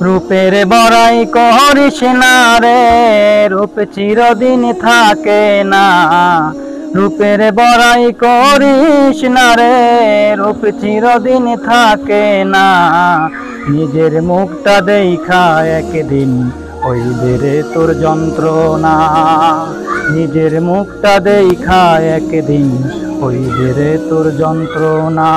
রূপের বড়াই করিস না রে, রূপ চিরদিন থাকে না। রূপের বড়াই করিস না রে, রূপ চিরদিন থাকে না। নিজের মুখটা দেখা একদিন হইবে রে তোর যন্ত্রণা। নিজের মুখটা দেখা একদিন হইবে রে তোর যন্ত্রণা।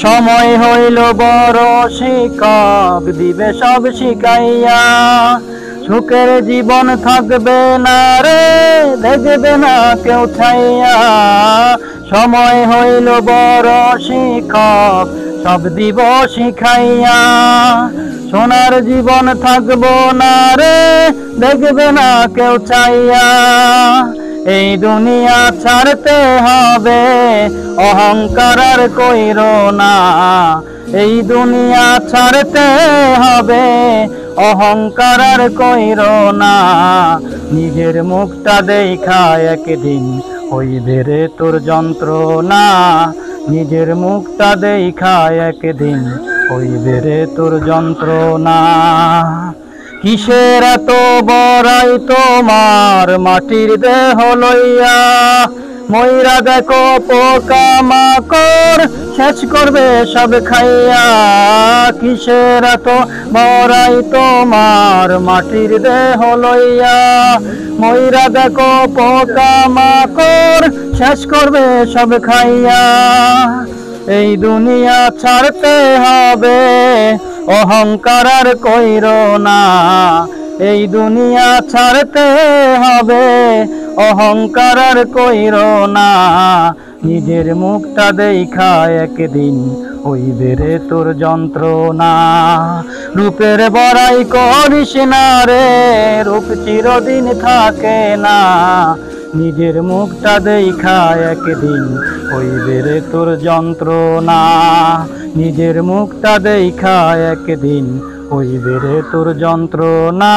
সময় হইল বড় শিক্ষক, দিবে সব শিখাইয়া। সুখের জীবন থাকবে না রে, দেখবে না কেউ ছাইয়া। সময় হইল বড় শিক্ষক, সব দিব শিখাইয়া। সোনার জীবন থাকবো না রে, দেখবে না কেউ চাইয়া। এই দুনিয়া ছাড়তে হবে, অহংকার আর কইরো না। এই দুনিয়া ছাড়তে হবে, অহংকার আর কইরো না। নিজের মুখটা দেখা একদিন হইবে রে তোর যন্ত্রণা। নিজের মুখটা দেখা একদিন হইবে রে তোর যন্ত্রণা। কিসের এত বড়াই তোমার মাটির দেহ লইয়া? ময়রা দেখো পোকা মাকড় শেষ করবে সব খাইয়া। কিসের এত বড়াই তোমার মাটির দেহ লইয়া? ময়রা দেখো পোকা মাকড় শেষ করবে সব খাইয়া। এই দুনিয়া ছাড়তে হবে, অহংকার আর কইরো না। এই দুনিয়া ছাড়তে হবে, অহংকার আর কইরো না। নিজের মুখটা দেখা একদিন হইবে রে তোর যন্ত্রণা। রূপের বড়াই করিস না রে, রূপ চিরদিন থাকে না। নিজের মুখটা দেখা একদিন হইবে রে তোর যন্ত্রণা। নিজের মুখটা দেখা একদিন হইবে রে তোর যন্ত্রণা।